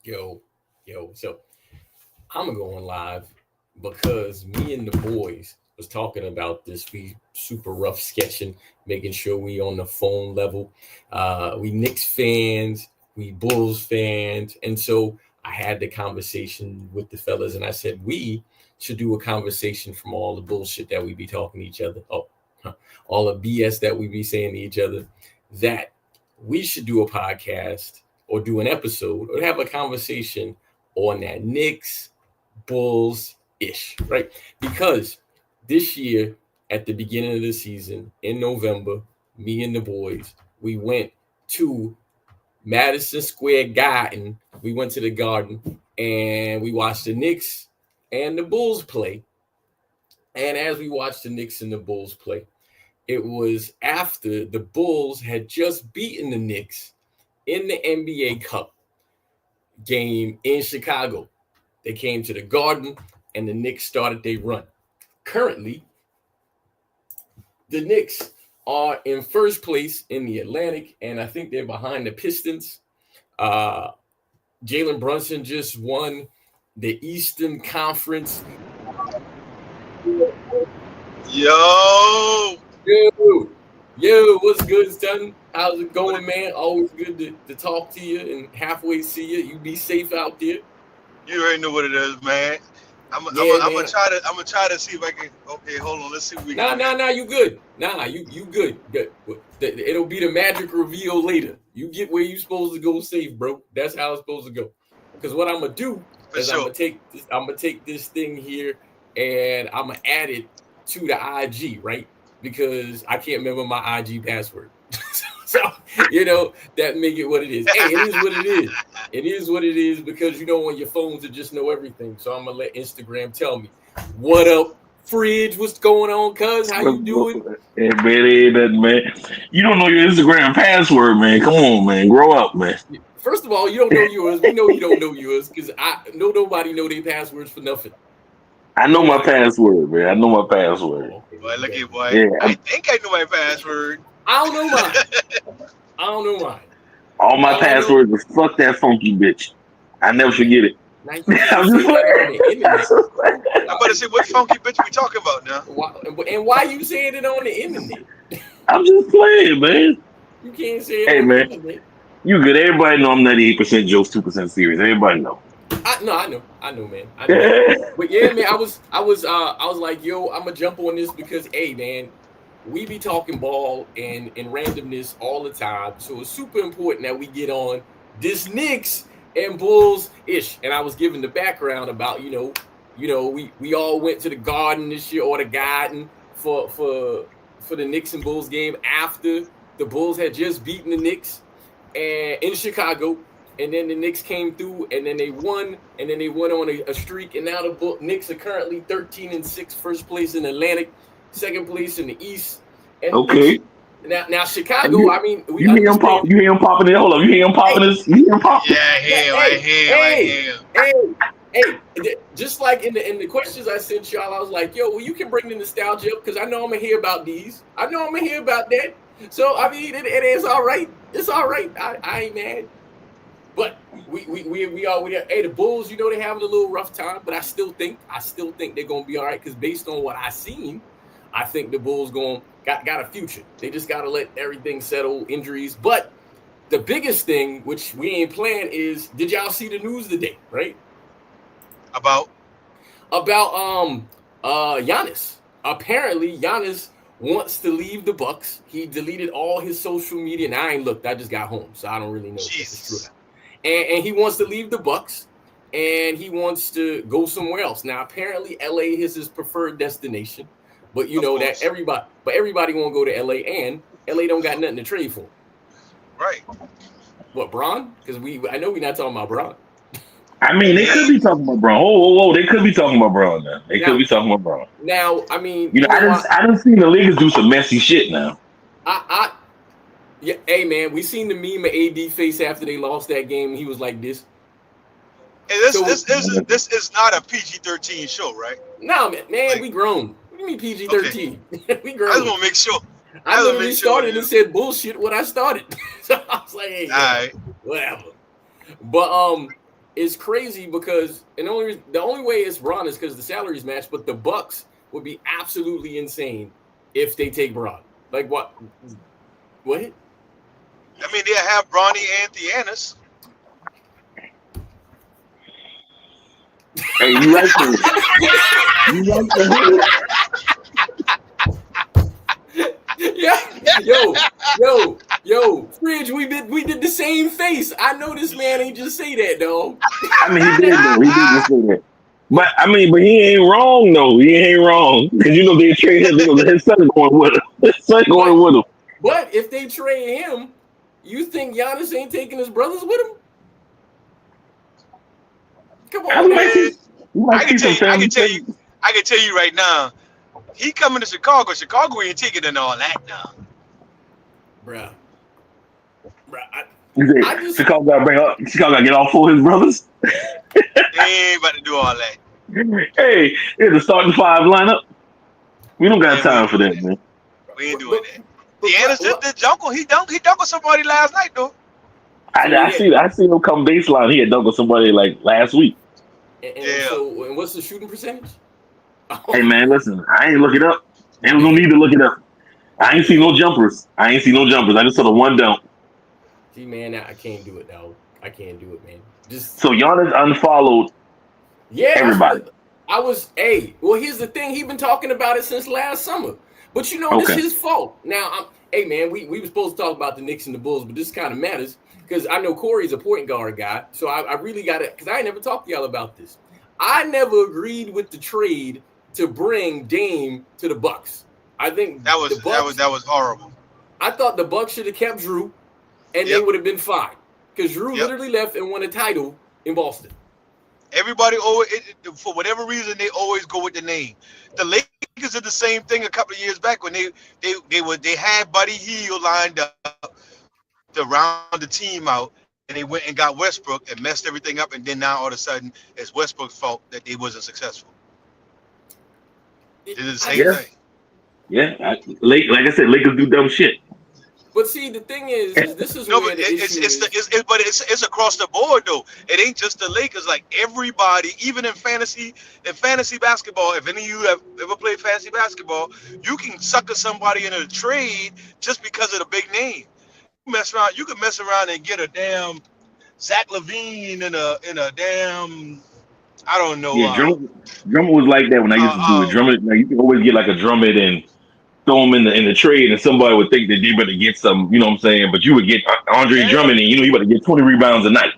Yo, so I'm gonna go on live because me and the boys was talking about this. We super rough sketching, making sure we on the phone level. We Knicks fans, we Bulls fans, and so I had the conversation with the fellas, and I said we should do a conversation from all the bullshit that we be talking to each other. Oh, all the BS that we be saying to each other. That we should do a podcast or do an episode or have a conversation on that Knicks Bulls ish, right? Because this year, at the beginning of the season in November, me and the boys, we went to Madison Square Garden. We went to the Garden and we watched the Knicks and the Bulls play. And as we watched the Knicks and the Bulls play, it was after the Bulls had just beaten the Knicks in the NBA Cup game in Chicago. They came to the Garden, and the Knicks started their run. Currently, the Knicks are in first place in the Atlantic, and I think they're behind the Pistons. Jalen Brunson just won the Eastern Conference. Yo, what's good, son? How's it going, man? Always good to talk to you and halfway see you. You be safe out there. You already know what it is, man. I'm gonna try to see if I can. Okay, hold on. Let's see if we can. Nah. You good? You good. Good. It'll be the magic reveal later. You get where you supposed to go safe, bro. That's how it's supposed to go. Because what I'm gonna do is I'm gonna take this thing here and I'm gonna add it to the IG, right? Because I can't remember my IG password. So, that make it what it is. Hey, it is what it is. It is what it is because on your phones to just know everything. So I'm going to let Instagram tell me. What up, Fridge? What's going on, cuz? How you doing? Hey, man, ain't nothing, man. You don't know your Instagram password, man. Come on, man. Grow up, man. First of all, you don't know yours. We know you don't know yours because nobody know their passwords for nothing. I know my password, man. I know my password. Okay, boy, look at boy. Yeah, I think I know my password. I don't know mine. All my passwords are fuck that funky bitch. I never forget it. I'm about to say, what funky bitch we talking about now? And why you saying it on the internet? I'm just playing, man. You can't say it on the internet. You good. Everybody know I'm 98% jokes, 2% serious. Everybody know. I know, man. I know. But yeah, man, I was like, yo, I'm gonna jump on this because, hey, man, we be talking ball and randomness all the time. So it's super important that we get on this Knicks and Bulls ish. And I was giving the background about, we all went to the Garden this year or the Garden for the Knicks and Bulls game after the Bulls had just beaten the Knicks and in Chicago. And then the Knicks came through, and then they won, and then they went on a streak. And now the Knicks are currently 13-6, first place in the Atlantic, second place in the East. And okay. Now Chicago. You hear him pop? You hear him popping it? Hold up. You hear him popping this? You hear him popping? Yeah, I hear. Hey. Just like in the questions I sent y'all, I was like, yo, well, you can bring the nostalgia up because I know I'm gonna hear about these. I know I'm gonna hear about that. So it is all right. It's all right. I ain't mad. But we are. Hey, the Bulls, they're having a little rough time, but I still think they're gonna be all right because based on what I seen, I think the Bulls got a future. They just gotta let everything settle, injuries. But the biggest thing, which we ain't playing, is did y'all see the news today? Right? About Giannis. Apparently, Giannis wants to leave the Bucks. He deleted all his social media, and I ain't looked. I just got home, so I don't really know if it's true. And he wants to leave the Bucks, and he wants to go somewhere else. Now, apparently, LA is his preferred destination, but that everybody won't go to LA, and LA don't got nothing to trade for. Right. What, Bron? Because I know we're not talking about Bron. I mean, they could be talking about Bron. Whoa! They could be talking about Bron now. They could be talking about Bron. Now, I mean, I done seen the Lakers do some messy shit now. Yeah, hey man, we seen the meme of AD face after they lost that game. He was like this. Hey, this is not a PG-13 show, right? No, man, we grown. What do you mean PG-13? Okay. We grown. I just want to make sure. I literally started and said bullshit when I started. So I was like, hey, all right, whatever. But is crazy because the only way it's Bron is because the salaries match, but the Bucks would be absolutely insane if they take Bron. Like what? What? I mean, they have Bronny and Theanis. Hey, you right there. You right there. Yo, Fridge, we did the same face. I know this man ain't just say that, dog. I mean, he did though. He did just say that. But I mean, but he ain't wrong though. He ain't wrong because you know they trade him. His son going with him. His son going with him. But if they trade him, you think Giannis ain't taking his brothers with him? Come on, man. I can tell you right now. He coming to Chicago. Chicago ain't taking in all that now. Bruh. Chicago got to get all four of his brothers. They ain't about to do all that. Hey, it's a starting five lineup. We don't got time for that, man. We ain't doing that. Deanna's just the jungle. He dunked with somebody last night, though. I seen him come baseline. He had dunked with somebody like last week. So what's the shooting percentage? Hey, man, listen. I ain't look it up. There was no need to look it up. I ain't see no jumpers. I just saw the one dunk. See, man, I can't do it, dog. I can't do it, man. So Giannis unfollowed everybody. Well, here's the thing. He's been talking about it since last summer. But you know, this is his fault. Now, man, we were supposed to talk about the Knicks and the Bulls, but this kind of matters because I know Corey's a point guard guy. So I really got it because I ain't never talked to y'all about this. I never agreed with the trade to bring Dame to the Bucks. I think that was horrible. I thought the Bucks should have kept Drew, and they would have been fine because Drew literally left and won a title in Boston. Everybody always, for whatever reason, they always go with the name. The Lakers did the same thing a couple of years back when they had Buddy Hield lined up to round the team out, and they went and got Westbrook and messed everything up, and then now all of a sudden it's Westbrook's fault that they wasn't successful. They did the same thing. Yeah, like I said, Lakers do dumb shit. But see, the thing is this is no, where but the issue is. But it's across the board though. It ain't just the Lakers. Like everybody, even in fantasy basketball. If any of you have ever played fantasy basketball, you can sucker somebody in a trade just because of the big name. You can mess around and get a damn Zach LaVine in a damn. I don't know. Yeah, Drummond was like that when I used to do it. Drummond, you can always get like a Drummond and throw him in the trade, and somebody would think that they better get some. You know what I'm saying? But you would get Andre Drummond, and you better get 20 rebounds a night.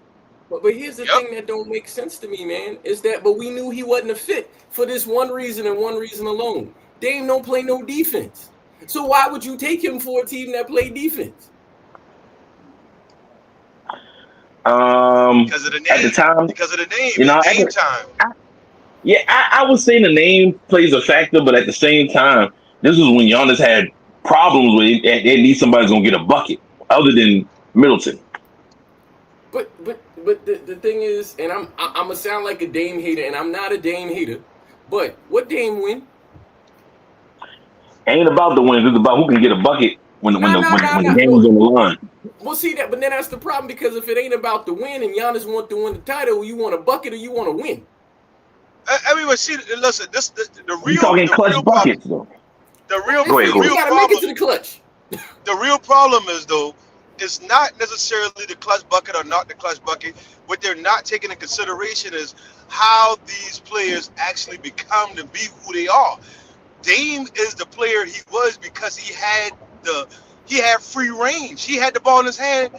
But here's the thing that don't make sense to me, man, is that we knew he wasn't a fit for this one reason and one reason alone. Dame don't play no defense. So why would you take him for a team that play defense? Because of the name. At the time, because of the name. You know, game time. I would say the name plays a factor, but at the same time, this was when Giannis had problems with it. They need somebody who's gonna get a bucket, other than Middleton. But the thing is, and I'm gonna sound like a Dame hater, and I'm not a Dame hater. But what Dame win? Ain't about the wins. It's about who can get a bucket when the game is on the line. We'll see that, but then that's the problem because if it ain't about the win and Giannis want to win the title, you want a bucket or you want to win. I mean, but see, listen, the real talking clutch buckets though. The real Go ahead. You gotta make it to the clutch. The real problem is though, it's not necessarily the clutch bucket or not the clutch bucket. What they're not taking into consideration is how these players actually become to be who they are. Dame is the player he was because he had free range. He had the ball in his hand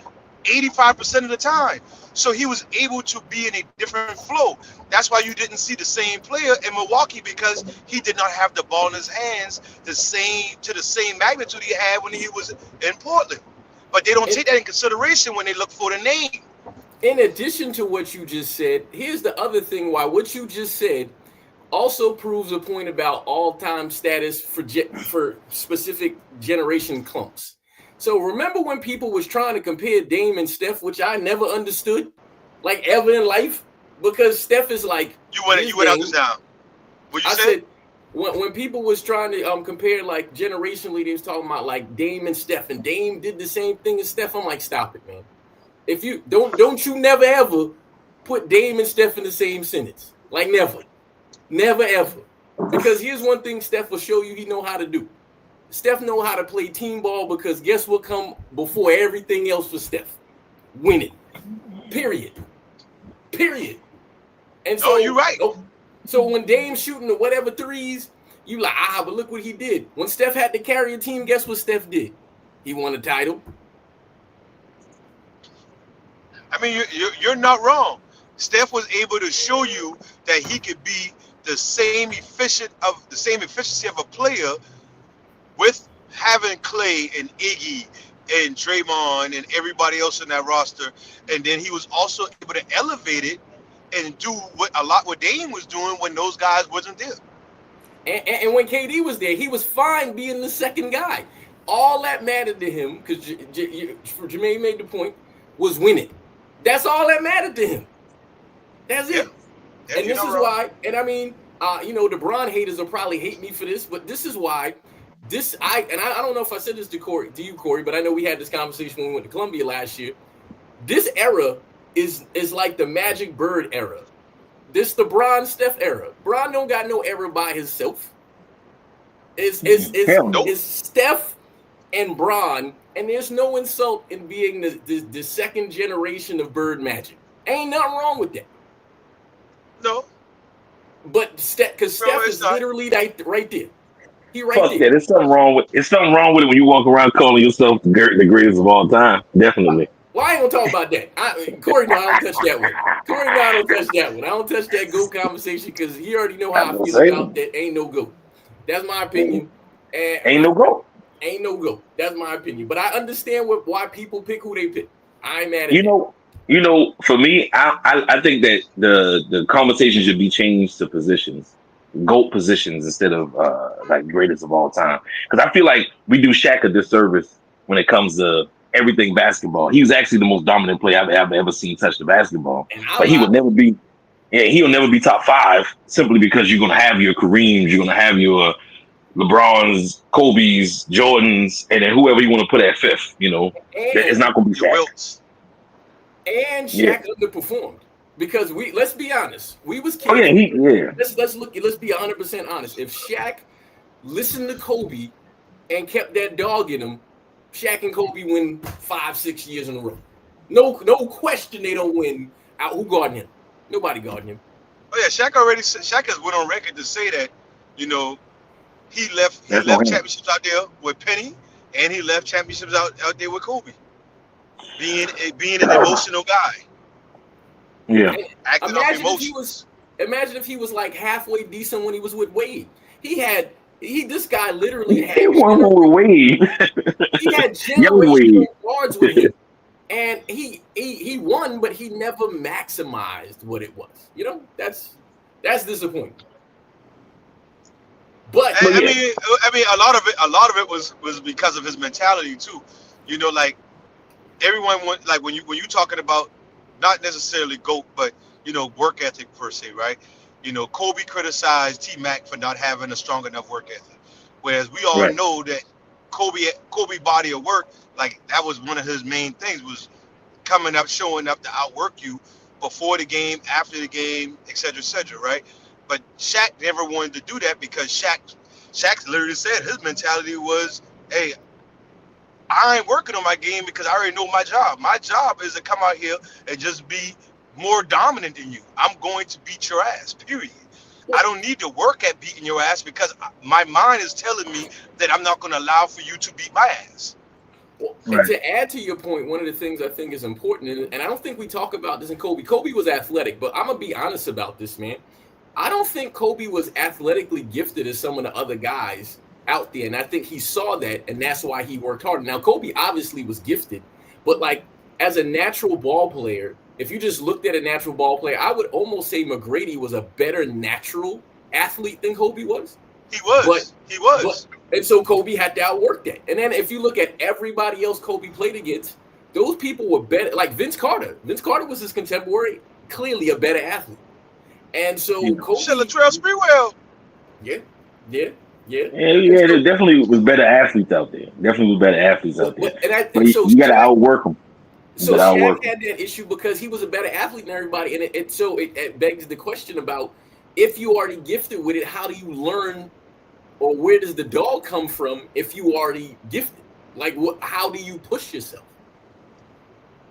85% of the time. So he was able to be in a different flow. That's why you didn't see the same player in Milwaukee because he did not have the ball in his hands to the same magnitude he had when he was in Portland. But they don't take that in consideration when they look for the name. In addition to what you just said, here's the other thing why what you just said also proves a point about all-time status for specific generation clumps. So remember when people was trying to compare Dame and Steph, which I never understood, like ever in life, because Steph is like you went out this down. What you said? When people was trying to compare like generationally, they was talking about like Dame and Steph, and Dame did the same thing as Steph. I'm like, stop it, man. If you don't you never ever put Dame and Steph in the same sentence. Like never. Never ever. Because here's one thing Steph will show you he know how to do. Steph know how to play team ball because guess what come before everything else for Steph? Winning. Period. And so you're right. So when Dame's shooting the whatever threes, you like, but look what he did. When Steph had to carry a team, guess what Steph did? He won a title. I mean, you're not wrong. Steph was able to show you that he could be the same efficiency of a player with having Clay and Iggy and Draymond and everybody else in that roster, and then he was also able to elevate it and do what Dame was doing when those guys wasn't there. And when KD was there, he was fine being the second guy. All that mattered to him, because Jermaine made the point, was winning. That's all that mattered to him. That's it. Yeah, and this is why, and I mean, the Bron haters will probably hate me for this, but this is why. I don't know if I said this to you, Corey, but I know we had this conversation when we went to Columbia last year. This era is like the Magic Bird era. This the Bron Steph era. Bron don't got no era by himself. It's Steph and Bron, and there's no insult in being the second generation of Bird Magic. Ain't nothing wrong with that. No. But because Steph is literally right there. He right Fuck there. that. There's something wrong with it when you walk around calling yourself the greatest of all time. Definitely. Well, I ain't gonna talk about that. Corey, no, I don't touch that one. I don't touch that GOAT conversation because he already know how I feel about that. Ain't no GOAT. That's my opinion. And ain't no GOAT. Ain't no GOAT. That's my opinion. But I understand why people pick who they pick. I ain't mad at that. For me, I think that the conversation should be changed to positions. GOAT positions instead of like greatest of all time. Because I feel like we do Shaq a disservice when it comes to everything basketball. He was actually the most dominant player I've ever seen touch the basketball. But he would never be he'll never be top 5 simply because you're gonna have your Kareems, you're gonna have your LeBrons, Kobe's, Jordans, and then whoever you want to put at 5th, it's not gonna be Shaq. And Shaq underperformed. Because let's be honest, we was kids. Let's be 100% honest. If Shaq listened to Kobe and kept that dog in him, Shaq and Kobe win 5-6 years in a row. No question they don't win. Who guarding him? Nobody guarding him. Oh yeah, Shaq has went on record to say that, he left championships out there with Penny, and he left championships out there with Kobe. Being an emotional guy. Yeah. Imagine if he was like halfway decent when he was with Wade. This guy literally had. He won with Wade. He had generational guards with him, and he won, but he never maximized what it was. That's disappointing. But I mean, a lot of it was because of his mentality too. Like everyone like when you talking about. Not necessarily GOAT, but work ethic per se, right? Kobe criticized T-Mac for not having a strong enough work ethic, whereas we all know that Kobe body of work, like that was one of his main things, was coming up, showing up to outwork you before the game, after the game, et cetera, right? But Shaq never wanted to do that because Shaq literally said his mentality was, hey, I ain't working on my game because I already know my job. My job is to come out here and just be more dominant than you. I'm going to beat your ass, period. I don't need to work at beating your ass because my mind is telling me that I'm not going to allow for you to beat my ass. Well, and to add to your point, one of the things I think is important, and I don't think we talk about this in Kobe. Kobe was athletic, but I'm going to be honest about this, man. I don't think Kobe was athletically gifted as some of the other guys out there, and I think he saw that, and that's why he worked hard. Now, Kobe obviously was gifted, but like as a natural ball player, if you just looked at a natural ball player, I would almost say McGrady was a better natural athlete than Kobe was. He was. And so Kobe had to outwork that. And then if you look at everybody else Kobe played against, those people were better. Like Vince Carter. Vince Carter was his contemporary, clearly a better athlete. And so Kobe. Latrell Sprewell. Yeah. There definitely was better athletes out there. But you got to outwork them. So I'll Shaq work. had that issue because he was a better athlete than everybody, and it begs the question about if you already gifted with it, how do you learn, or where does the dog come from if you already gifted? Like, what? How do you push yourself?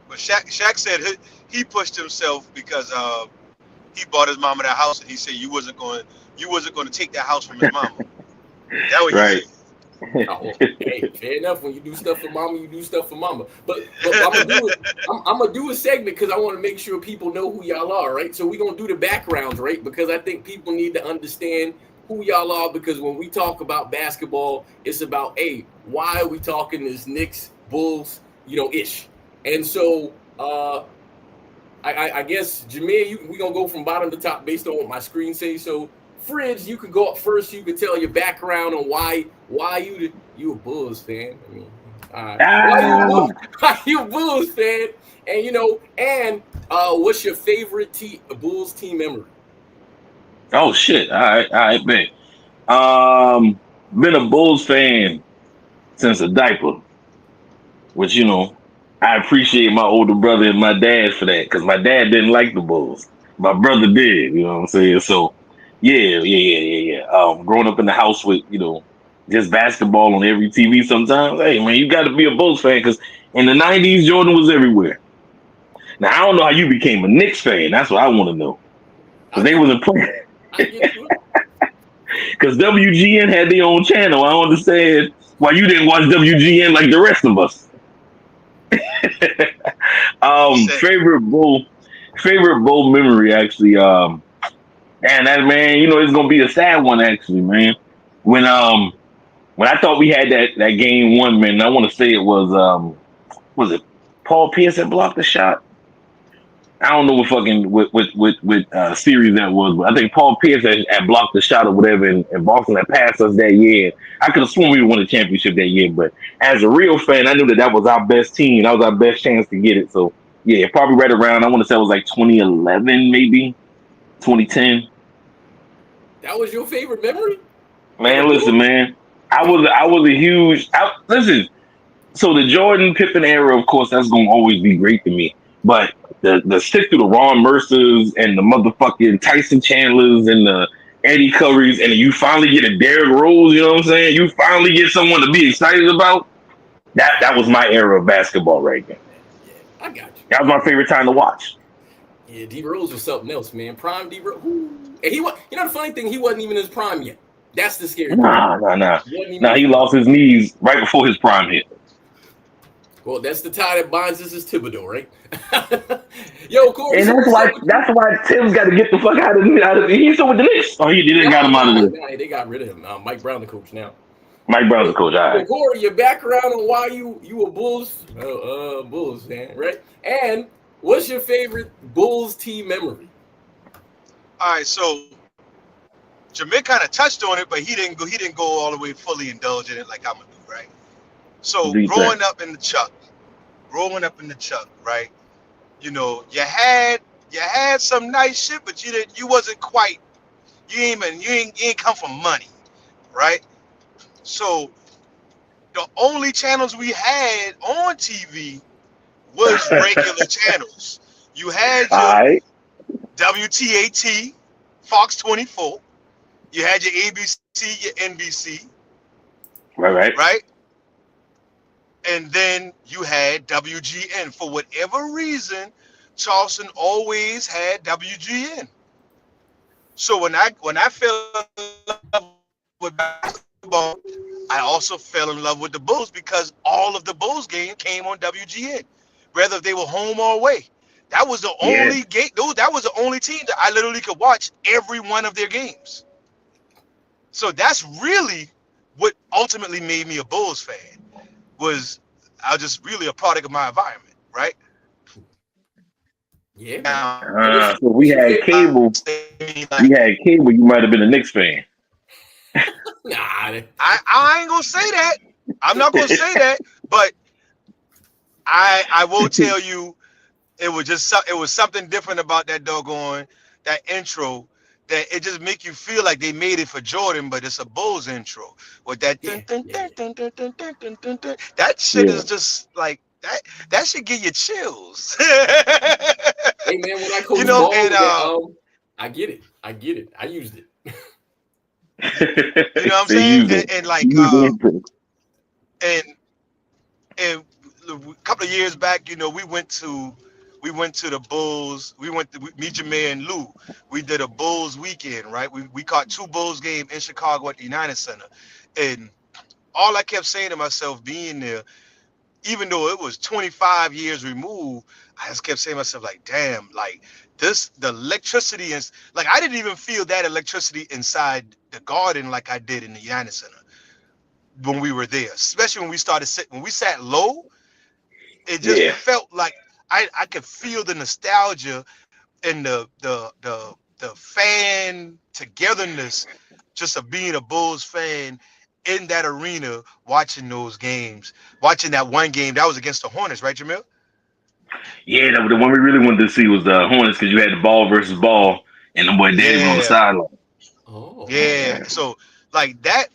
But Shaq said he pushed himself because he bought his mama that house, and he said you wasn't going to take that house from his mama. That's what he Right. said. Oh, hey, fair enough. When you do stuff for mama, you do stuff for mama. But I'm gonna do it. I'm gonna do a segment because I want to make sure people know who y'all are, right? So we're gonna do the backgrounds, right? Because I think people need to understand who y'all are. Because when we talk about basketball, it's about, hey, why are we talking this Knicks, Bulls, ish? And so I guess Jameer, we gonna go from bottom to top based on what my screen says. So Fridge, you could go up first. You could tell your background on why you a Bulls fan. I mean, Ah, why you a Bulls fan? And what's your favorite Bulls team memory? oh shit. All right, man. Been a Bulls fan since a diaper, which I appreciate my older brother and my dad for that because my dad didn't like the Bulls. My brother did, you know what I'm saying? So yeah. Growing up in the house with, just basketball on every TV sometimes, hey man, you gotta be a Bulls fan because in the 90s Jordan was everywhere. Now I don't know how you became a Knicks fan. That's what I want to know. I Because they get wasn't playing I get to it. because WGN had their own channel. I don't understand why you didn't watch WGN like the rest of us. He said, Favorite bowl memory actually. And that man, it's gonna be a sad one actually, man. When when I thought we had that game one, man, I want to say it was it Paul Pierce that blocked the shot? I don't know what fucking what series that was, but I think Paul Pierce had blocked the shot or whatever, and Boston had passed us that year. I could have sworn we won the championship that year, but as a real fan, I knew that was our best team. That was our best chance to get it. So yeah, probably right around. I want to say it was like 2011, maybe 2010. That was your favorite memory of the Man, listen, Bulls? man. I was a huge listen. So the Jordan Pippen era, of course, that's gonna always be great to me. But the stick through the Ron Mercers and the motherfucking Tyson Chandlers and the Eddie Currys, and you finally get a Derrick Rose, you know what I'm saying? You finally get someone to be excited about. That was my era of basketball right there. Yeah, I got you. That was my favorite time to watch. Yeah, D Rose was something else, man. Prime D Rose. And he was. The funny thing, he wasn't even in his prime yet. That's the scary part. Nah. He wasn't even Nah, in his he prime. lost his knees right before his prime hit. Well, that's the tie that binds us is Thibodeau, right? Yo, Corey. And So what's up with you? that's why Tim's got to get the fuck out of he's still with the Knicks. Oh, he didn't got him out of there. They got rid of him. Mike Brown, the coach now. Mike Brown's the coach. All So right. Corey, your background on why you a Bulls fan, right? And what's your favorite Bulls team memory? all right, so Jameer kind of touched on it, but he didn't go all the way fully indulge in it like I'm gonna do, right? So Do you think? growing up in the Chuck, right? You had some nice shit, but you wasn't quite you ain't come from money, right? So the only channels we had on TV was regular channels. You had All your right. WTAT, Fox 24. You had your ABC, your NBC, Right. right? And then you had WGN. For whatever reason, Charleston always had WGN. So when I fell in love with basketball, I also fell in love with the Bulls because all of the Bulls games came on WGN, whether they were home or away. That was the Yeah. only game. That was the only team that I literally could watch every one of their games. So that's really what ultimately made me a Bulls fan. Was I was just really a product of my environment, right? Yeah, man. Now, And So what's your favorite? we had cable. You might have been a Knicks fan. Nah, I ain't gonna say that. I'm not gonna say that, but I will tell you it was something different about that doggone that intro that it just make you feel like they made it for Jordan, but it's a Bulls intro with that yeah, dun, dun, yeah, dun, dun, dun, dun, dun, dun, dun, dun. That shit Yeah. is just like that should give you chills. Hey man, when I You coach know, ball, and I get it. I get it. I used it. you know what I'm They saying? use it. And like Use the input. and and a couple of years back, we went to the Bulls. We went to me, Jameer, and Lou. We did a Bulls weekend, right? We caught two Bulls games in Chicago at the United Center, and all I kept saying to myself being there, even though it was 25 years removed, I just kept saying to myself like, damn, like the electricity is like I didn't even feel that electricity inside the Garden like I did in the United Center when we were there, especially when we sat low. It just Yeah. felt like I could feel the nostalgia and the fan togetherness just of being a Bulls fan in that arena watching those games, watching that one game that was against the Hornets, right, Jamil? Yeah, the one we really wanted to see was the Hornets because you had the ball versus ball, and the boy Danny was on the Yeah, sideline. Oh, yeah. So like that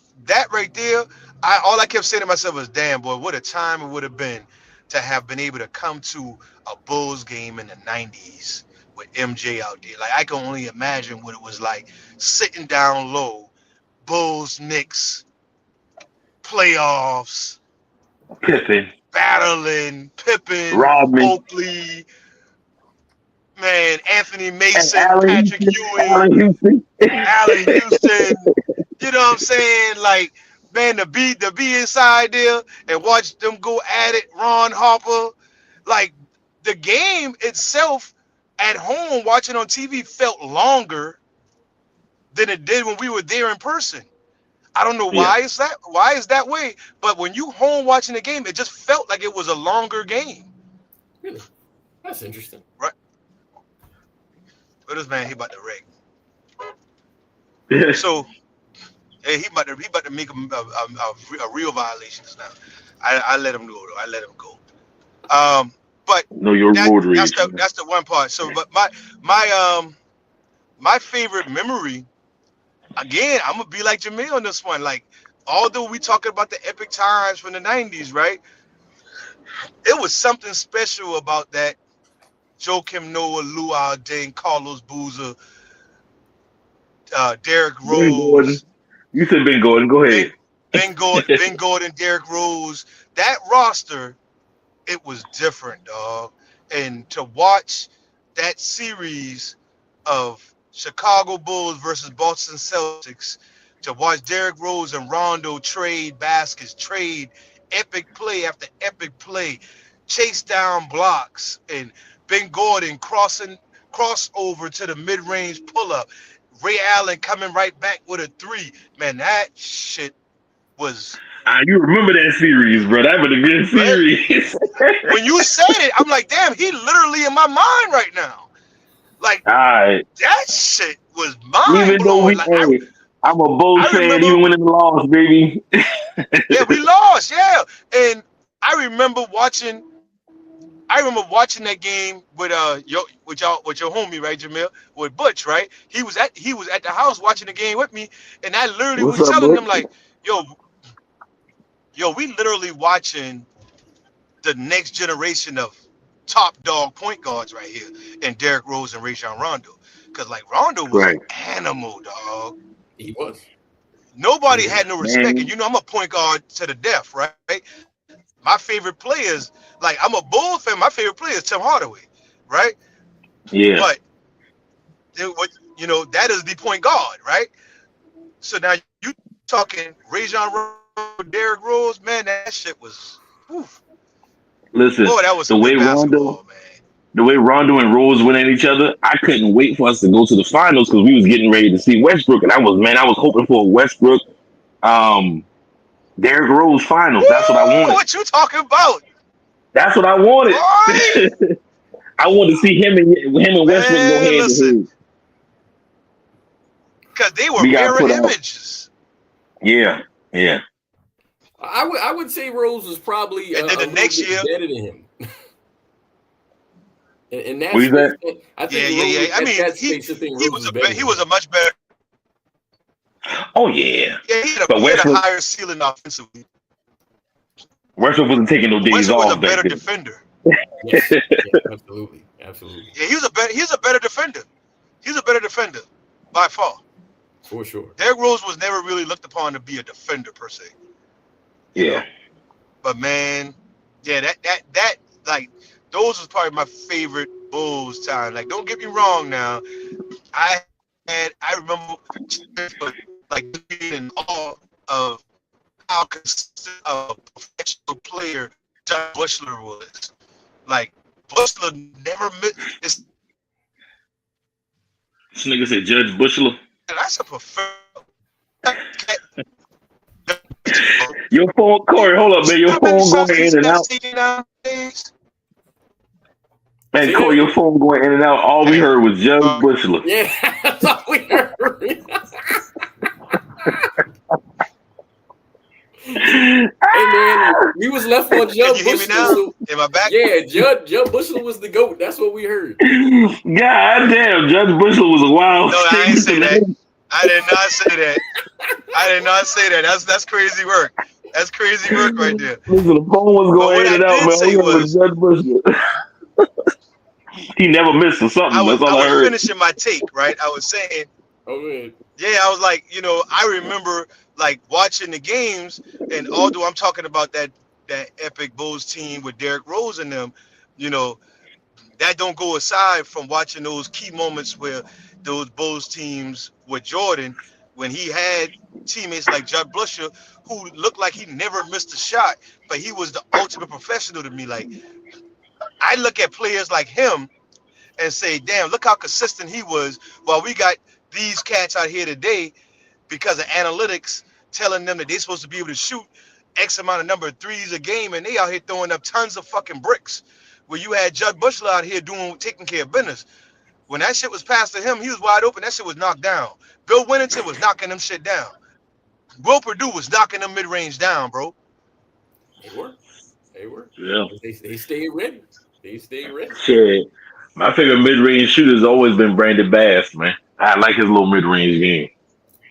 right there, all I kept saying to myself was, damn boy, what a time it would have been to have been able to come to a Bulls game in the 90s with MJ out there. Like I can only imagine what it was like sitting down low, Bulls, Knicks, playoffs, Pippen, battling, Pippen, Rodman, Oakley, man, Anthony and Mason, Allen Patrick Houston. Ewing, Allen Houston. Allen Houston. You know what I'm saying? Like, man, to be inside there and watch them go at it, Ron Harper. Like the game itself at home watching on TV felt longer than it did when we were there in person. I don't know Yeah. why is that way, but when you home watching the game, it just felt like it was a longer game. really? That's interesting. Right? But this man, he about to wreck. Yeah. So hey, he about to make a real violation now. I let him go though. I let him go. But Know your that road that's rage. the one part. So, but my favorite memory again, I'm gonna be like Jamil on this one. Like, although we talking about the epic times from the '90s, right? It was something special about that. Joakim Noah, Lou Deng, Carlos Boozer, Derrick Ben Gordon. Rose, You said Ben Gordon. Go Ben ahead. Ben Gordon, Derrick Rose. That roster, it was different, dog. And to watch that series of Chicago Bulls versus Boston Celtics, to watch Derrick Rose and Rondo trade baskets, trade epic play after epic play, chase down blocks, and Ben Gordon crossover to the mid-range pull-up, Ray Allen coming right back with a three. Man, that shit was You remember that series, bro? That was a good man. series. When you said it, I'm like, damn, he literally in my mind right now. Like All right. that shit was mind Even though blowing. we, Like hey, I'm a Bulls I fan, remember, even when it lost, baby. yeah, we lost, yeah, and I remember watching. I remember watching that game with your homie, right, Jamil, with Butch, right? He was at the house watching the game with me, and I literally What's was up, telling bro? him like, yo, we literally watching the next generation of top dog point guards right here, and Derrick Rose and Rajon Rondo, because like Rondo was an Right. animal, dog. He was. Nobody Mhm. had no respect, and Man. I'm a point guard to the death, right? My favorite players, like I'm a Bull fan. My favorite player is Tim Hardaway, right? Yeah. But that is the point guard, right? So now you talking Rajon Rondo, Derrick Rose, man, that shit was, whew, Listen, boy, that was the some way good Rondo, basketball, man. the way Rondo and Rose went at each other, I couldn't wait for us to go to the finals because we was getting ready to see Westbrook, and I was hoping for a Westbrook, um, Derrick Rose finals. That's what I Woo! wanted. What you talking about, That's what I wanted. boy? I wanted to see him and Westbrook go Man, hand to listen, hand. because they were We got mirror put out. images. Yeah, yeah. I would say Rose was probably And then a the little next bit year, better than him. In that What you space, said? I yeah, think yeah, Rose yeah. I at mean, that space. I think he Rose was was better he than was him. a much better. Oh yeah. Yeah, But he had a Westbrook, higher ceiling offensively. Westbrook wasn't taking no days Westbrook was a off back better then. defender. Yes, absolutely. Yeah, he was a better defender. He's a better defender by far. For sure. Derrick Rose was never really looked upon to be a defender per se. You know? But man, yeah, that like those was probably my favorite Bulls time. Like, don't get me wrong now. I remember like being in awe of how consistent a professional player John Bushler was. Like, Bushler never missed. This nigga said Judge Bushler. That's a professional. Your phone, Corey, hold up, man. Your phone going in and out. Man, Corey, your phone going in and out. All we heard was Judge Bushler. Yeah, that's all we heard. Hey man, we was left on Jud Bushler. So, am I back? Yeah, Jud Bushler was the GOAT. That's what we heard. God damn, Judge Bushler was a wild. No, I ain't say that. I did not say that. I did not say that. That's crazy work. That's crazy work right there. Listen, the phone was going in and out, man. Say was, Judge Bushler. He never missed or something. I was heard. finishing my take, right? I was saying, yeah, I was like, I remember like watching the games, and although I'm talking about that epic Bulls team with Derrick Rose and them, that don't go aside from watching those key moments where those Bulls teams with Jordan, when he had teammates like Jud Bushler, who looked like he never missed a shot, but he was the ultimate professional to me. Like, I look at players like him and say, damn, look how consistent he was, while we got these cats out here today because of analytics telling them that they're supposed to be able to shoot X amount of number of threes a game, and they out here throwing up tons of fucking bricks. Where you had Jud Bushler out here taking care of business. When that shit was passed to him, he was wide open. That shit was knocked down. Bill Winnington was knocking them shit down. Will Purdue was knocking them mid-range down, bro. They were. Yeah. They stayed ready. Shit. My favorite mid-range shooter has always been Brandon Bass, man. I like his little mid-range game.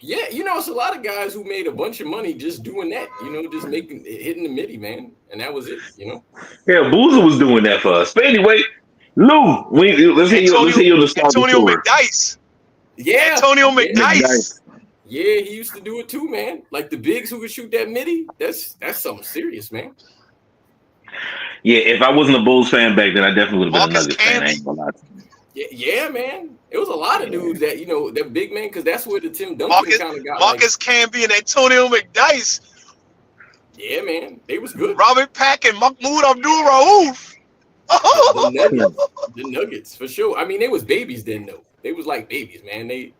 Yeah, it's a lot of guys who made a bunch of money just doing that, just hitting the midi, man. And that was it, Yeah, Boozer was doing that for us. But anyway, Lou, let's hear your nostalgia Antonio story. McDyess. Yeah. Antonio McDyess. Yeah, he used to do it too, man. Like the bigs who could shoot that midi, that's something serious, man. Yeah, if I wasn't a Bulls fan back then, I definitely would have been a Nuggets fan. I ain't gonna lie to you. Yeah, man. It was a lot of dudes that, that big man, because that's where the Tim Duncan kind of got. Marcus Camby and Antonio McDyess. Yeah, man. They was good. Robert Pack and Mahmoud Abdul-Rauf. The Nuggets, for sure. I mean, they was babies then, though. They was like babies, man. Hey,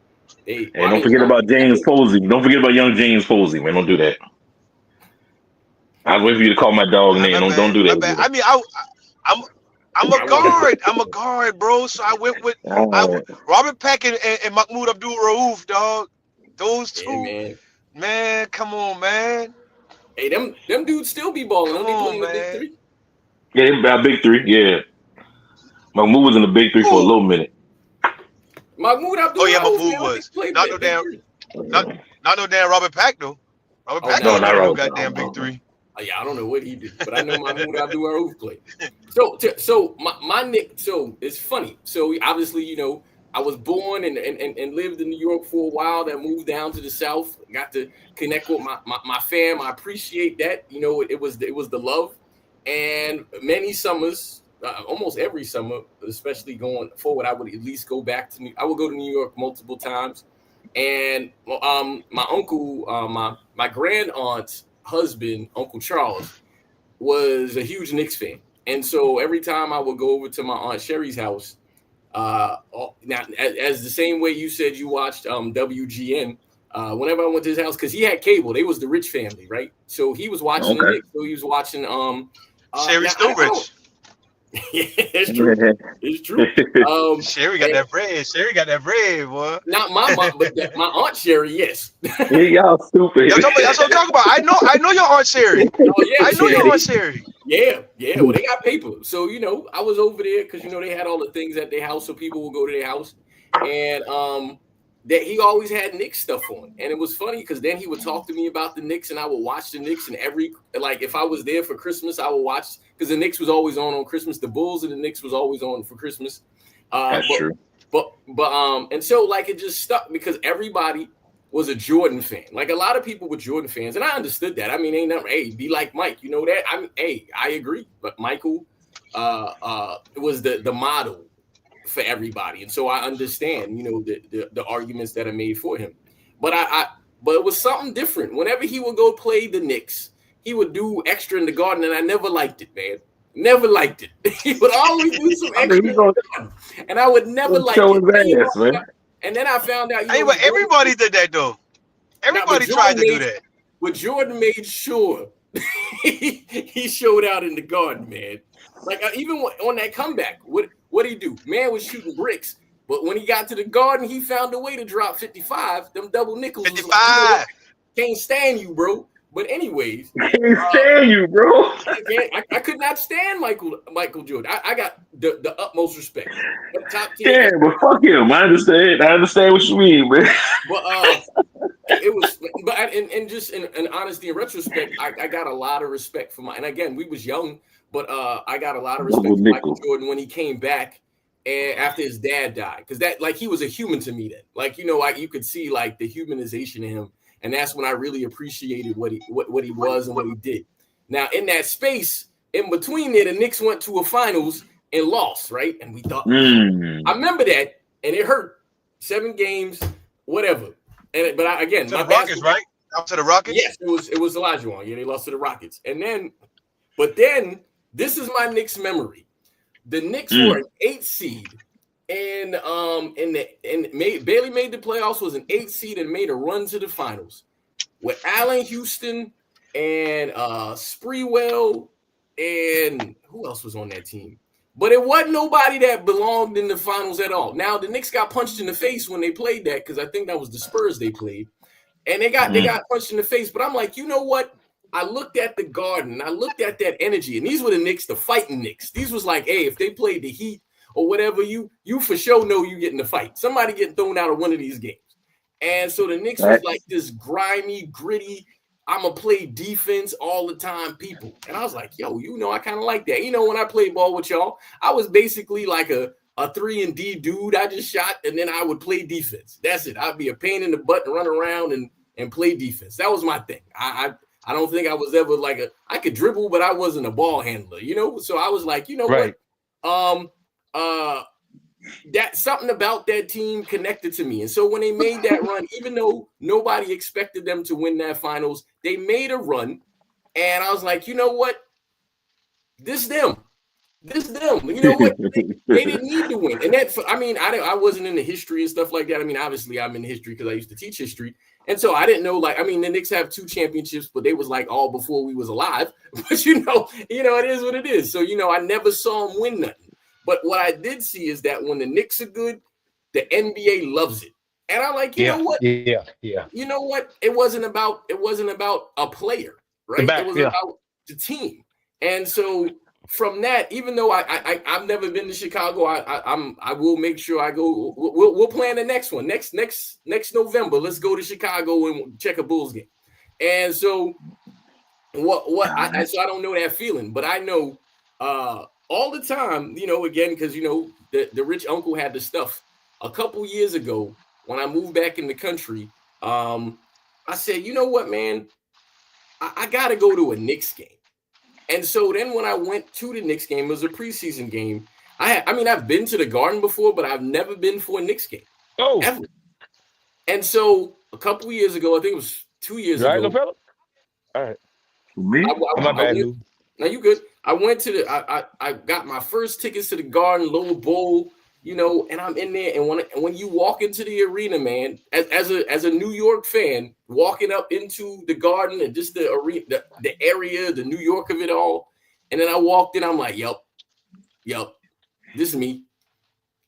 don't forget about James Posey. Don't forget about young James Posey, man. Don't do that. I was waiting for you to call my dog name. Don't do that. I mean, I'm a guard. I'm a guard, bro. So I went with Robert Pack and Mahmoud Abdul-Rauf, dog. Those two, man. Come on, man. Hey, them dudes still be balling. Don't they play in the big three? Yeah, they got big three. Yeah, Mahmoud was in the big three for a little minute. Mahmoud Abdul-Rauf. Oh yeah, Mahmoud was. Not no damn Robert Pack though. Robert Pack not goddamn big three. Yeah, I don't know what he did, but I know Mahmoud Abdul-Rauf played. So my Nick. So it's funny. So obviously, I was born and lived in New York for a while. Then moved down to the South. Got to connect with my fam. I appreciate that. It was the love. And many summers, almost every summer, especially going forward, I would at least go back to I would go to New York multiple times. And my uncle, my grand aunt's husband, Uncle Charles, was a huge Knicks fan. And so every time I would go over to my Aunt Sherry's house, now as the same way you said you watched WGN, whenever I went to his house, because he had cable, they was the rich family, right? So he was watching the Knicks, so he was watching Sherry's still rich. Yeah, it's true. It's true. Sherry got that bread. Sherry got that bread, boy. Not my mom, but my Aunt Sherry, yes. Yeah, y'all stupid. That's what I'm talking about. I know your Aunt Sherry. Oh, yeah, I know your Aunt Sherry. Yeah. Well, they got paper. So, I was over there because, they had all the things at their house, so people would go to their house. And that he always had Knicks stuff on. And it was funny because then he would talk to me about the Knicks and I would watch the Knicks, and if I was there for Christmas, I would watch, because the Knicks was always on Christmas. The Bulls and the Knicks was always on for Christmas. That's true. And so like it just stuck because everybody was a Jordan fan. Like a lot of people were Jordan fans, and I understood that. I mean, ain't nothing. Hey, be like Mike, you know that. I mean, hey, I agree. But Michael was the model for everybody, and so I understand, you know, the arguments that are made for him. But but it was something different. Whenever he would go play the Knicks, he would do extra in the Garden, and I never liked it, man. Never liked it. He would always do some extra, and I would never like it. And then I found out. Hey, but everybody did that though. Everybody tried to do that. But Jordan made sure he showed out in the Garden, man. Like even on that comeback, what did he do? Man was shooting bricks, but when he got to the Garden, he found a way to drop 55. Them double nickels. 55. Like, you know, can't stand you, bro. But anyways, can't stand you, bro. I could not stand Michael Jordan. I got the utmost respect. Top 10. Yeah, but fuck him. I understand what you mean, man. But it was, and just in honesty and retrospect, I got a lot of respect for and again, we was young, but I got a lot of respect for Michael Jordan when he came back and after his dad died, because that, like, he was a human to me then. Like, you know, like you could see like the humanization of him. And that's when I really appreciated what he was and what he did. Now, in that space, in between there, the Knicks went to a finals and lost, right? And we thought, I remember that, and it hurt. 7 games, whatever. And again, to the Rockets, right? Up to the Rockets? Yes, it was Olajuwon. Yeah, they lost to the Rockets. And then this is my Knicks memory. The Knicks were an 8 seed. And barely made the playoffs, was an 8 seed and made a run to the finals with Allen Houston and Sprewell and who else was on that team? But it wasn't nobody that belonged in the finals at all. Now the Knicks got punched in the face when they played that, because I think that was the Spurs they played, and they got punched in the face. But I'm like, you know what? I looked at the Garden, I looked at that energy, and these were the Knicks, the fighting Knicks. These was like, hey, if they played the Heat or whatever, you for sure know you get in the fight. Somebody getting thrown out of one of these games. And so the Knicks was like this grimy, gritty, I'm going to play defense all the time people. And I was like, yo, you know, I kind of like that. You know, when I played ball with y'all, I was basically like a 3-and-D dude. I just shot, and then I would play defense. That's it. I'd be a pain in the butt and run around and play defense. That was my thing. I don't think I was ever like I could dribble, but I wasn't a ball handler, you know? So I was like, you know what? That something about that team connected to me. And so when they made that run, even though nobody expected them to win that finals, they made a run. And I was like, you know what? This them. You know what? They didn't need to win. And that, I mean, I wasn't into history and stuff like that. I mean, obviously I'm in history because I used to teach history. And so I didn't know, like, I mean, the Knicks have 2 championships, but they was like all before we was alive. But you know, it is what it is. So, you know, I never saw them win nothing. But what I did see is that when the Knicks are good, the NBA loves it. And I'm like, you know what? Yeah. You know what? It wasn't about a player, right? It was about the team. And so from that, even though I've never been to Chicago, I will make sure I go. We'll plan the next one. Next November, let's go to Chicago and check a Bulls game. And so so I don't know that feeling, but I know all the time, you know, again, because, you know, the rich uncle had the stuff. A couple years ago, when I moved back in the country, I said, you know what, man, I got to go to a Knicks game. And so then when I went to the Knicks game, it was a preseason game. I've been to the Garden before, but I've never been for a Knicks game. Ever. And so a couple years ago, I think it was 2 years ago. No fella? All right. Me? My bad, now you good. I went to I got my first tickets to the Garden, Lower Bowl, you know, and I'm in there. And when you walk into the arena, man, as a New York fan, walking up into the Garden and just the arena, the area, the New York of it all. And then I walked in, I'm like, yep, this is me.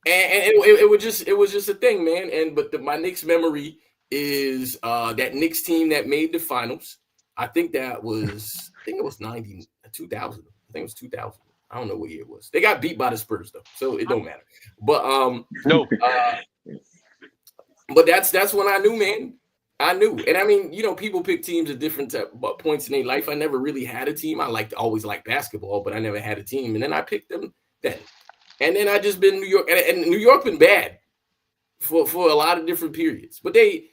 And it was just a thing, man. But my Knicks memory is that Knicks team that made the finals. I think it was 2000. I think it was 2000. I don't know what year it was. They got beat by the Spurs though, so it don't matter. But But that's when I knew, man. I knew, and I mean, people pick teams at different points in their life. I never really had a team. I always liked basketball, but I never had a team. And then I picked them then, and then I just been New York, and New York been bad for a lot of different periods. But they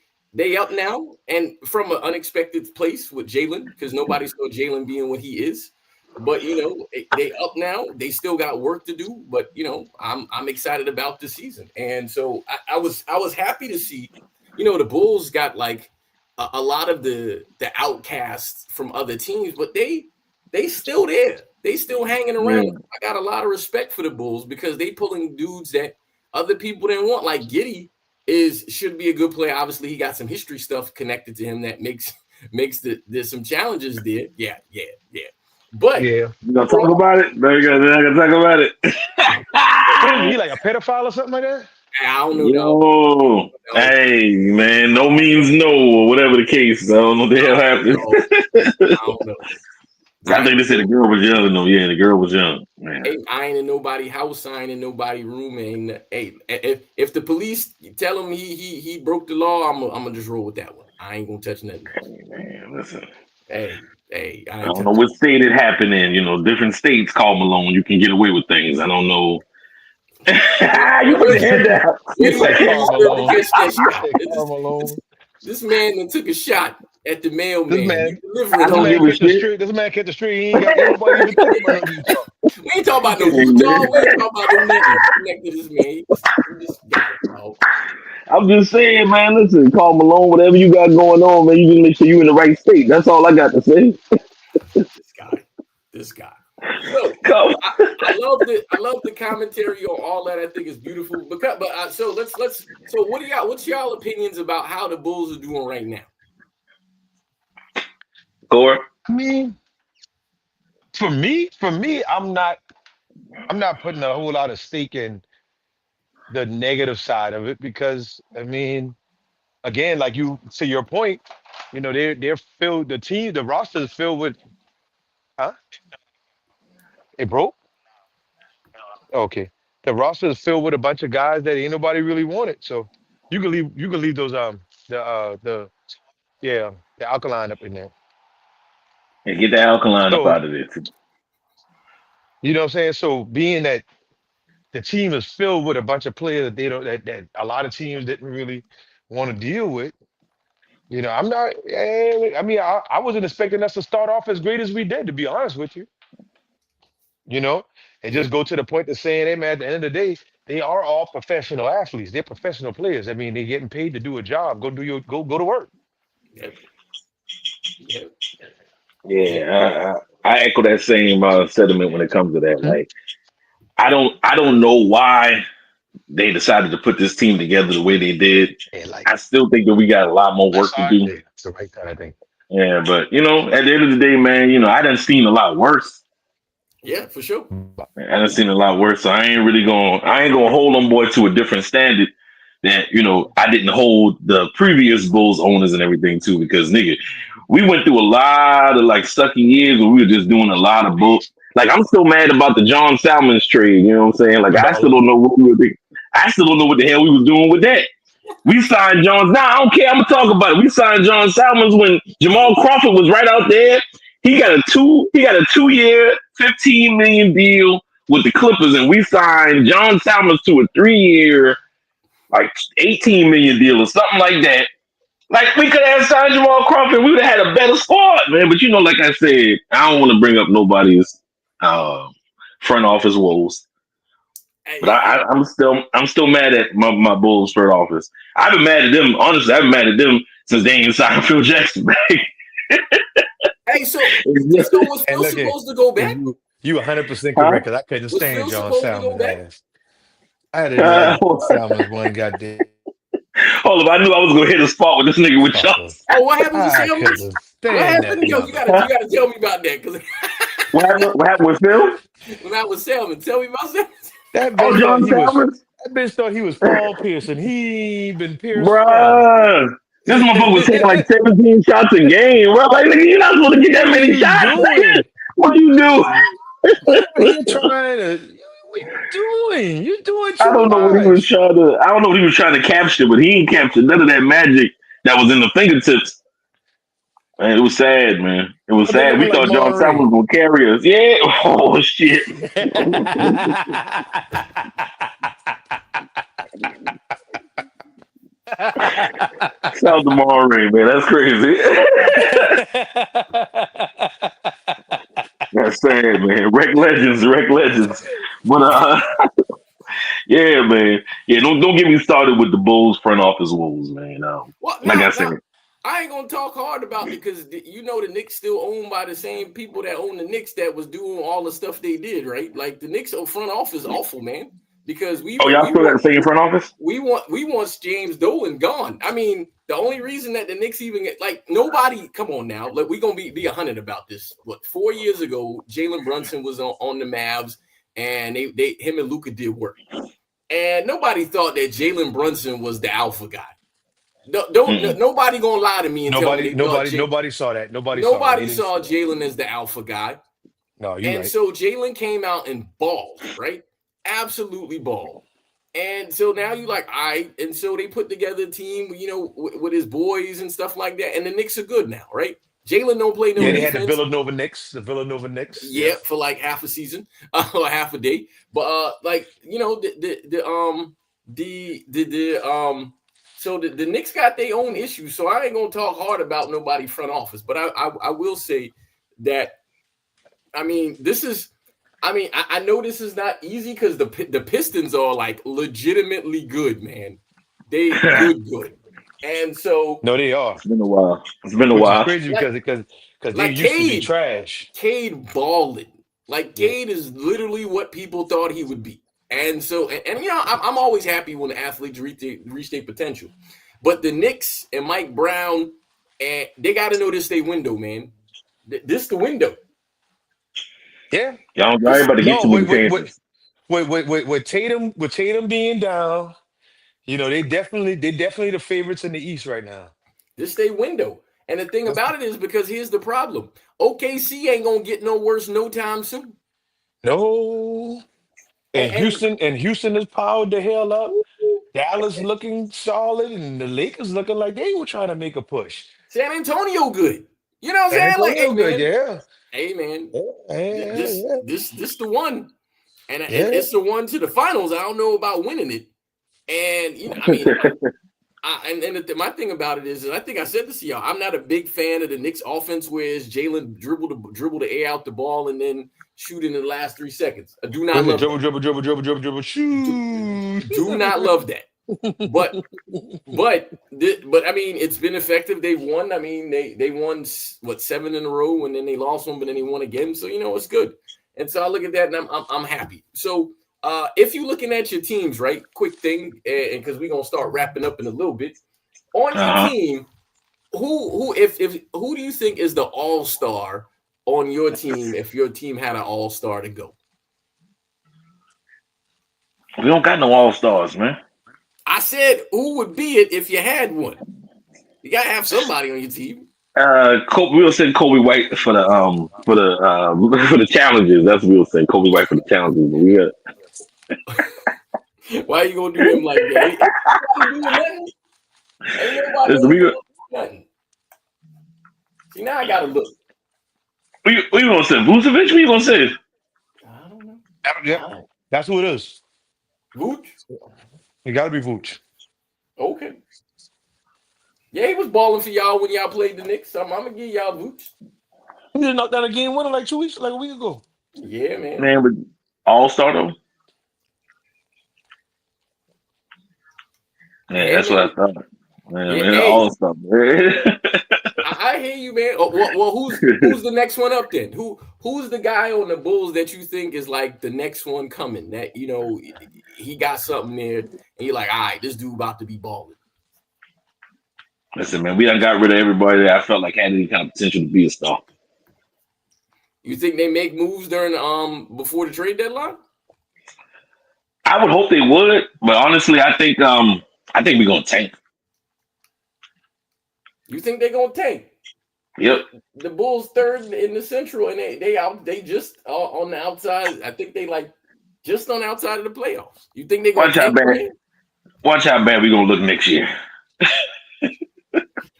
up now, and from an unexpected place with Jalen, because nobody saw Jalen being what he is. But they up now. They still got work to do. But I'm excited about the season, and so I was happy to see. The Bulls got like a lot of the outcasts from other teams, but they still there. They still hanging around. Yeah. I got a lot of respect for the Bulls because they pulling dudes that other people didn't want. Like Giddey should be a good player. Obviously, he got some history stuff connected to him that makes there's some challenges there. Yeah. But Yeah. You gonna talk about it? No, you're gonna talk about it. What is he, like a pedophile or something like that? I don't know. Yo, hey man, no means no, or whatever the case. I don't know what the hell happened. I don't know. I think they said the girl was young. No, yeah, the girl was young. Man. Hey, I ain't in nobody's house, I ain't in nobody's room. And hey, if the police tell him he broke the law, I'm gonna just roll with that one. I ain't gonna touch nothing. Hey, man, listen. Hey, I don't know what state it happened in. Different states call Malone. You can get away with things. I don't know. You put your head down. You said Carmelo. This man that took a shot at the mailman. This man kept the street. He ain't got nobody even think about no Utah. We ain't talking about no Utah. We ain't talking about no nothing connected to this man. He just got it, bro. I'm just saying, man. Listen, call Malone. Whatever you got going on, man. You just make sure you in the right state. That's all I got to say. This guy. So, I love the commentary on all that. I think is beautiful. So what's y'all opinions about how the Bulls are doing right now? Gore? I mean, for me, I'm not putting a whole lot of stake in the negative side of it because I mean, again, like you to your point, they're filled. The roster is filled with. Huh? It broke. Okay. The roster is filled with a bunch of guys that ain't nobody really wanted. So you can leave those the alkaline up in there. And get the alkaline up So out of there too. you know what I'm saying? So being that the team is filled with a bunch of players that they don't that a lot of teams didn't really want to deal with. I'm not. I mean, I wasn't expecting us to start off as great as we did, to be honest with you. And just go to the point of saying, hey man, at the end of the day, they are all professional athletes. They're professional players. I mean, they're getting paid to do a job. Go to work. Yep. Yeah, I echo that same sentiment when it comes to that. Like, I don't know why they decided to put this team together the way they did. I still think that we got a lot more work to do. It's the right kind of thing. Yeah, but at the end of the day, man, I done seen a lot worse. Yeah, for sure. I done seen a lot worse, so I ain't gonna hold them boy to a different standard that I didn't hold the previous Bulls owners and everything too, because nigga, we went through a lot of like sucky years where we were just doing a lot of bull. Like I'm still mad about the John Salmons trade. You know what I'm saying? Like I still don't know what I still don't know what the hell we was doing with that. We signed John. Nah, I don't care. I'm gonna talk about it. We signed John Salmons when Jamal Crawford was right out there. He got a 2-year, $15 million deal with the Clippers, and we signed John Salmons to a 3-year, like $18 million deal or something like that. Like we could have signed Jamal Crawford, we would have had a better squad, man. But like I said, I don't want to bring up nobody's front office woes. But I'm still mad at my Bulls front office. I've been mad at them. Honestly, I've been mad at them since they ain't signed Phil Jackson back. Hey, so was Phil supposed to go back? You 100% correct because I couldn't stand John Salmons' ass. I had to Salmons one goddamn. Hold up, I knew I was gonna hit a spot with this nigga with y'all. Oh, what happened with Salmons? What happened? Yo, you gotta tell me about that. Cause what happened with Phil? When I was Salmons, tell me about Salmons. That bitch thought he was Paul Pierce, and he ain't been Pierce. Bruh. This motherfucker was taking like 17 shots a game. Bro. Like, nigga, you're not supposed to get that many shots. What you do? He trying to. doing? You're doing I too don't know what he was much. trying to. I don't know what he was trying to capture, but he ain't captured none of that magic that was in the fingertips. Man, it was sad, man. It was I've been sad. looking We like thought John Simon was Monterey. gonna carry us. Yeah. Oh shit. South Demar Ray, man. That's crazy. That's sad, man. Wreck legends, wreck legends. But yeah, man. Yeah, don't get me started with the Bulls front office woes, man. Well, Like I now said, I ain't gonna talk hard about it because you know the Knicks still owned by the same people that own the Knicks that was doing all the stuff they did, right? Like the Knicks front office awful, man. Because oh, y'all we still got want the same front office? we want James Dolan gone. I mean, the only reason that the Knicks even get like nobody. Come on now, like we gonna be 100 about this. What 4 years ago, Jalen Brunson was on the Mavs, and they him and Luka did work, and nobody thought that Jalen Brunson was the alpha guy. Mm-mm. Nobody gonna lie to me and tell me Nobody, they thought nobody, nobody saw that. Nobody saw that. They nobody didn't saw see that. Jalen as the alpha guy. No, you're And right. so Jalen came out and balled, right? Absolutely balled. And so now you like, all right. And so they put together a team, you know, with his boys and stuff like that. And the Knicks are good now, right? Jalen don't play no Yeah, they had the defense. Villanova Knicks. The Villanova Knicks. Yeah, Yeah. for like half a season or half a day. But like, you know, the Knicks got their own issues. So I ain't gonna talk hard about nobody front office. But I will say that I mean, this is. I mean, I know this is not easy because the Pistons are like legitimately good, man. They good, and so No, they are. It's been a while. It's been a Which is while. crazy like because they like used to be trash. Cade balling. Like Yeah. Cade is literally what people thought he would be, and so and you know I'm always happy when the athletes reach their potential, but the Knicks and Mike Brown and they got to know this they window, man. This the window. Yeah. Y'all This ain't about to get No, too many chances. with Tatum being down, you know, they definitely the favorites in the East right now. This they window. And the thing That's about it is because here's the problem. OKC ain't gonna get no worse no time soon. no. And And Houston is powered the hell up. Dallas looking solid, and the Lakers looking like they were trying to make a push. San Antonio good. You know what I'm San saying? Like, Antonio good, yeah. hey man, Yeah, yeah, yeah. this the one. And Yeah. it's the one to the finals. I don't know about winning it. And you know, I mean, my thing about it is, and I think I said this to y'all, I'm not a big fan of the Knicks offense where it's Jalen dribble the air out the ball and then shoot in the last 3 seconds. I do not Was it love that. dribble, dribble, dribble, dribble, dribble, dribble, Do, shoot? do not love that. But but I mean, it's been effective. They won. I mean, they won what 7 in a row, and then they lost one, but then they won again. So you know it's good. And so I look at that, and I'm happy. So if you're looking at your teams, right? Quick thing, and because we're gonna start wrapping up in a little bit on your Uh-huh. team, if who do you think is the all star on your team if your team had an all star to go? We don't got no all stars, man. I said who would be it if you had one? You gotta have somebody on your team. We'll send Kobe White for the for the challenges. That's what we'll say. Kobe White for the challenges. But we got Why are you gonna do him like that? Ain't nobody doing nothing. Ain't nobody listen, on the doing nothing. See now I gotta look. we gonna say Vucevic. We gonna say I don't know. Yep, that's who it is. Vooch? It got to be Vooch. Okay. Yeah, he was balling for y'all when y'all played the Knicks. I'm gonna give y'all Vooch. He did knock down a game winner like 2 weeks, like a week ago. Yeah, man. man with all star though. Yeah, Yeah, that's what man. I thought. Man, Yeah, man hey, all star. Man. I hear you, man. Oh, well, who's the next one up then? Who's the guy on the Bulls that you think is like the next one coming? That you know he got something there, and you're like, all right, this dude about to be balling. Listen, man, we done got rid of everybody that I felt like had any kind of potential to be a star. You think they make moves during before the trade deadline? I would hope they would, but honestly, I think we're gonna tank. You think they're gonna tank? Yep. The Bulls third in the Central, and they just on the outside. I think they like Just on outside of the playoffs. You think they're gonna Watch how tank bad. playing? Watch how bad we gonna look next year.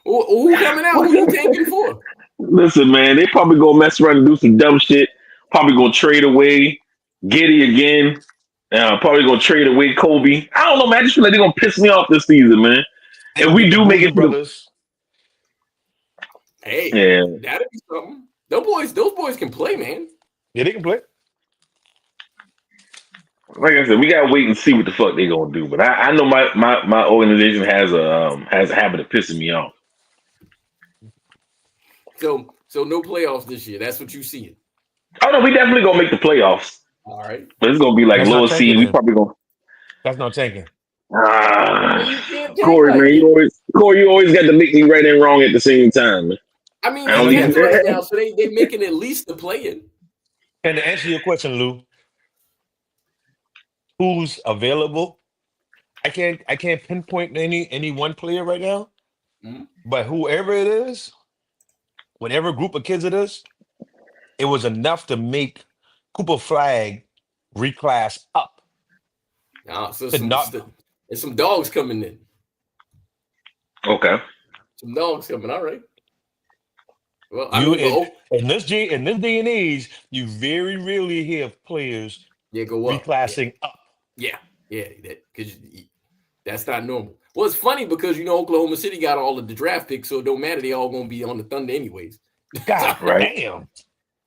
Who coming out? Who you tanking for? Listen, man, they probably gonna mess around and do some dumb shit. Probably gonna trade away Giddy again. Probably gonna trade away Kobe. I don't know, man. I just feel like they're gonna piss me off this season, man. They If gonna we get the do make Boozer it to the brothers. Hey, yeah, that'd be something. Those boys can play, man. Yeah, they can play. like I said, we gotta wait and see what the fuck they gonna do. But I know my organization has a habit of pissing me off. So no playoffs this year. That's what you see. Oh no, we definitely gonna make the playoffs. All right. But it's gonna be like That's not lower seed. tanking We then. probably gonna That's not tanking. Man, you can't tank Corey, like man, that. You always got to make me right and wrong at the same time, man. I mean, I they don't tenth right even now, so they making at least the play-in. And to answer your question, Lou, who's available? I can't pinpoint any one player right now, Mhm. but whoever it is, whatever group of kids it is, it was enough to make Cooper Flag reclass up So to not. there's some dogs coming in. Okay. Some dogs coming. All right. Well, I You mean, but in this day and age, you very rarely hear of players yeah, go up. reclassing up. Yeah, because that's not normal. Well, it's funny because Oklahoma City got all of the draft picks, so it don't matter. They all gonna be on the Thunder anyways. God Right. damn.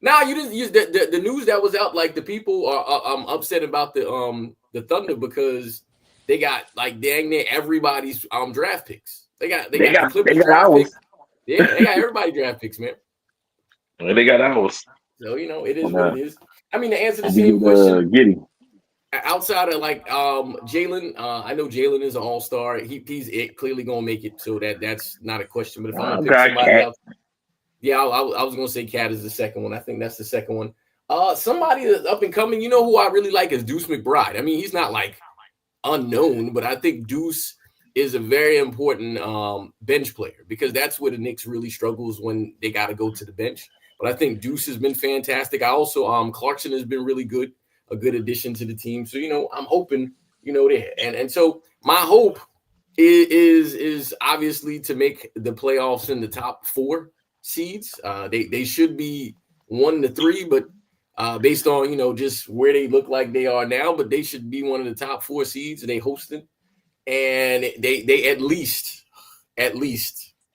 Now you just use the news that was out. Like the people are upset about the Thunder because they got like dang near everybody's draft picks. They got the Clippers draft ours. picks. Yeah, they got everybody draft picks, man. They got ours. So it is And, what it is. I mean, to answer the we same get question, Giddy. outside of like Jalen, I know Jalen is an all-star. He's clearly gonna make it, so that's not a question. But if I'm gonna pick God, somebody Cat. else, yeah, I was gonna say Cat is the second one. I think that's the second one. Somebody that's up and coming, who I really like is Deuce McBride. I mean, he's not like unknown, but I think Deuce is a very important bench player because that's where the Knicks really struggles when they got to go to the bench. But I think Deuce has been fantastic. I also Clarkson has been really good, a good addition to the team. So I'm hoping there, and so my hope is obviously to make the playoffs in the top 4 seeds. They should be 1 to 3, but based on just where they look like they are now, but they should be one of the top 4 seeds. They hosted, and they at least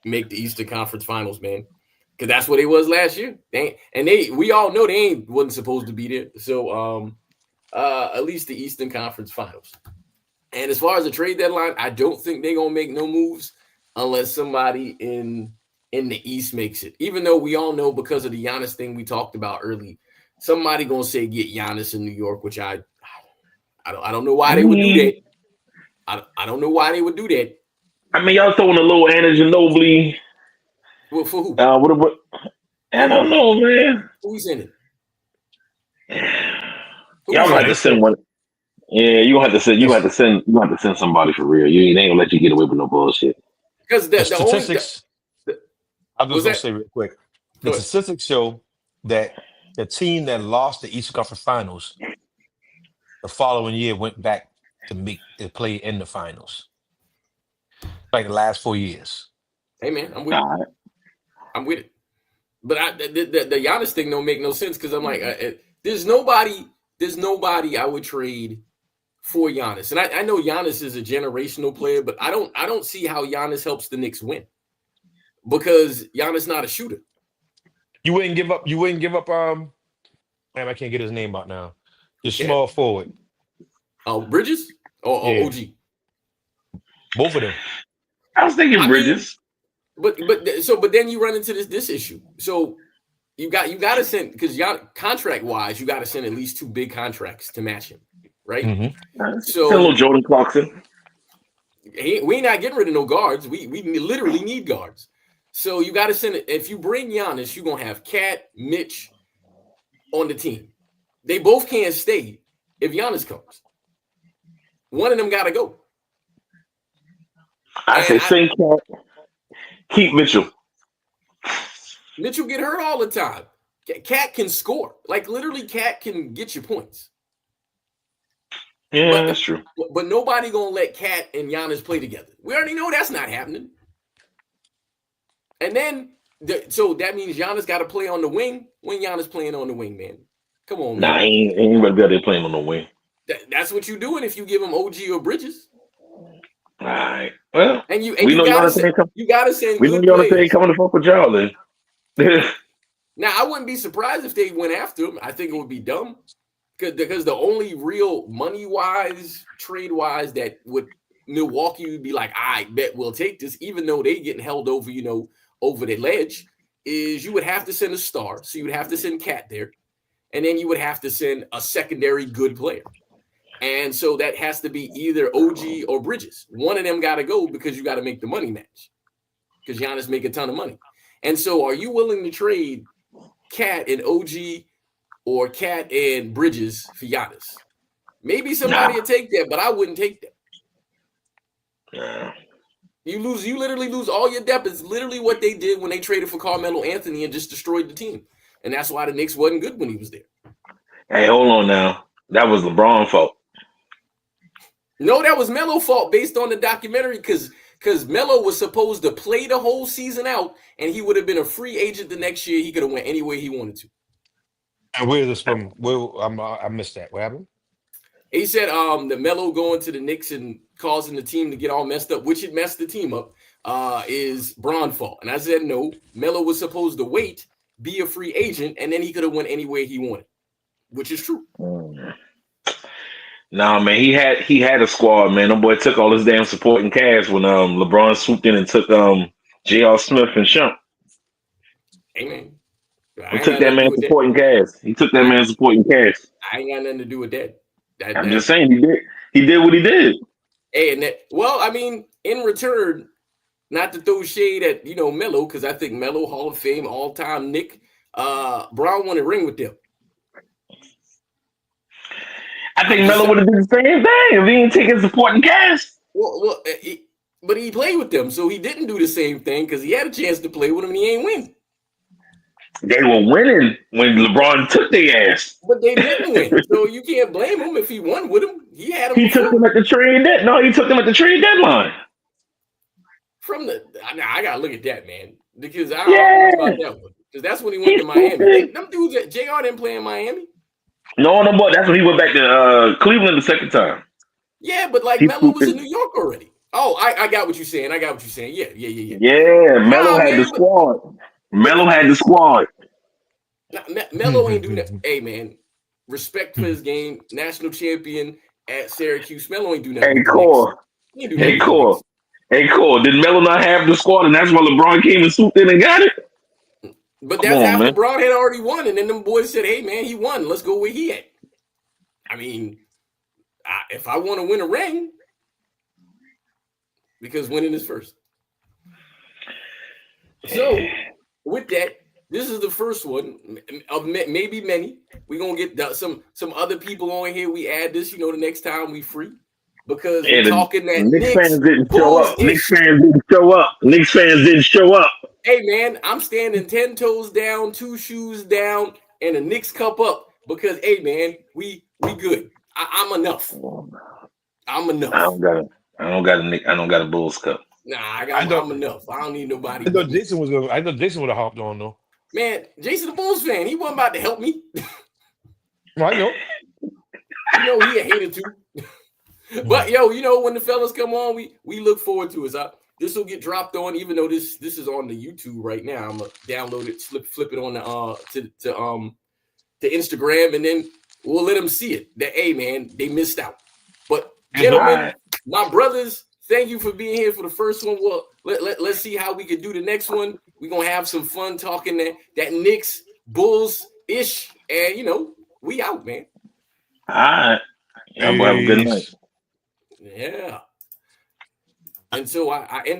make the Eastern Conference Finals, man, because that's what it was last year. We all know they wasn't supposed to be there. So at least the Eastern Conference Finals. And as far as the trade deadline, I don't think they're gonna make no moves unless somebody in the East makes it. Even though we all know because of the Giannis thing we talked about early, somebody gonna say get Giannis in New York, which I don't know why they would do that. I don't know why they would do that. I mean, y'all throwing a little Anna Ginobili. Well, for who? What? I don't know, man. Who's in it? Y'all gonna have to send one. Yeah, you gonna have to send. You gonna have to send somebody for real. You ain't gonna let you get away with no bullshit. Because The the statistics. I'm just Was gonna that- say real quick. Go The ahead. statistics show that the team that lost the Eastern Conference Finals the following year went back to play in the finals. Like the last 4 years. Hey man, I'm with it. I'm with it. But the Giannis thing don't make no sense because I'm like, there's nobody I would trade for Giannis. And I know Giannis is a generational player, but I don't see how Giannis helps the Knicks win because Giannis not a shooter. You wouldn't give up. Man, I can't get his name out now. Your Okay. small forward. Bridges or Yeah. OG? Both of them. I was thinking Bridges. But then you run into this issue. So you got to send because contract wise, you got to send at least 2 big contracts to match him, right? Mm-hmm. So Send a little Jordan Clarkson. We ain't not getting rid of no guards. We literally need guards. So you got to send it. If you bring Giannis, you're gonna have Cat, Mitch on the team. They both can't stay if Giannis comes. One of them got to go. I say send Cat. Keep Mitchell. Mitchell get hurt all the time. Cat can score. Like literally, Cat can get you points. Yeah, that's true. But nobody gonna let Cat and Giannis play together. We already know that's not happening. And then, so that means Giannis got to play on the wing. When Giannis playing on the wing, man? Come on, man. Nah, he ain't gonna be out there playing on the wing. That's what you doing if you give him OG or Bridges. All right. Well, And you we know gotta Giannis ain't coming. you gotta send We know good Giannis players. ain't coming to fuck with y'all then. Now I wouldn't be surprised if they went after him. I think it would be dumb because the only real money wise, trade wise that would Milwaukee would be like, I bet we'll take this, even though they getting held over, over the ledge, is you would have to send a star. So you would have to send Cat there, and then you would have to send a secondary good player. And so that has to be either OG or Bridges. One of them got to go because you got to make the money match. Because Giannis make a ton of money. And so are you willing to trade Cat and OG or Cat and Bridges for Giannis? Maybe somebody will take that, but I wouldn't take that. Nah. You literally lose all your depth. It's literally what they did when they traded for Carmelo Anthony and just destroyed the team. And that's why the Knicks wasn't good when he was there. Hey, hold on now. That was LeBron's fault. No, that was Melo's fault based on the documentary because Melo was supposed to play the whole season out and he would have been a free agent the next year. He could have went any way he wanted to. And where's this from? I missed that. What happened? He said the Melo going to the Knicks and causing the team to get all messed up, which it messed the team up, is Bron's fault. And I said no. Melo was supposed to wait, be a free agent, and then he could have went any way he wanted, which is true. Nah, man, he had a squad, man. Them boy took all his damn supporting cast when LeBron swooped in and took J.R. Smith and Shump. Hey man, He took that man supporting cast. He took that man supporting cast. I ain't got nothing to do with that. I'm just saying he did what he did. Hey, and I mean, in return, not to throw shade at Melo, because I think Melo Hall of Fame all-time Nick. Bron won a ring with them. I think Melo would have done the same thing if he didn't take his supporting cast. Well, but he played with them, so he didn't do the same thing because he had a chance to play with them and he ain't win. They were winning when LeBron took their ass. But they didn't win, so you can't blame him if he won with him. He had him. He took them at the trade deadline. No, he took them at the trade deadline. I gotta look at that, man, because I don't know about that one because that's when he went to Miami. Them dudes at JR didn't play in Miami. No, boy. That's when he went back to Cleveland the second time. Yeah, but Melo was in New York already. Oh, I got what you're saying. Yeah. Yeah, Melo had the squad. Melo had the squad. Melo ain't do nothing. Hey, man, respect for his game. National champion at Syracuse. Melo ain't do nothing. Hey, Core. Did Melo not have the squad, and that's why LeBron came and swooped in and got it? But that's after LeBron had already won, and then them boys said, hey, man, he won. Let's go where he at. I mean, if I want to win a ring, because winning is first. So, with that, this is the first one of maybe many. We're going to get some other people on here. We add this, the next time we free. Because we're talking that Knicks fans didn't show up. Knicks fans didn't show up. Hey, man, I'm standing 10 toes down, 2 shoes down, and a Knicks cup up. Because, hey, man, we good. I'm enough. I'm enough. I don't got a Bulls cup. Nah, I'm enough. I don't need nobody. I thought Jason would have hopped on though. Man, Jason the Bulls fan. He wasn't about to help me. I know. He a hater too. But when the fellas come on, we look forward to it. This will get dropped on, even though this is on the YouTube right now. I'm gonna download it, flip it on to Instagram, and then we'll let them see it. That hey man, they missed out. But gentlemen, my brothers, thank you for being here for the first one. Well, let's see how we can do the next one. We're gonna have some fun talking that Knicks Bulls ish, and we out, man. All right. Have a good night. Yeah. And so I ended.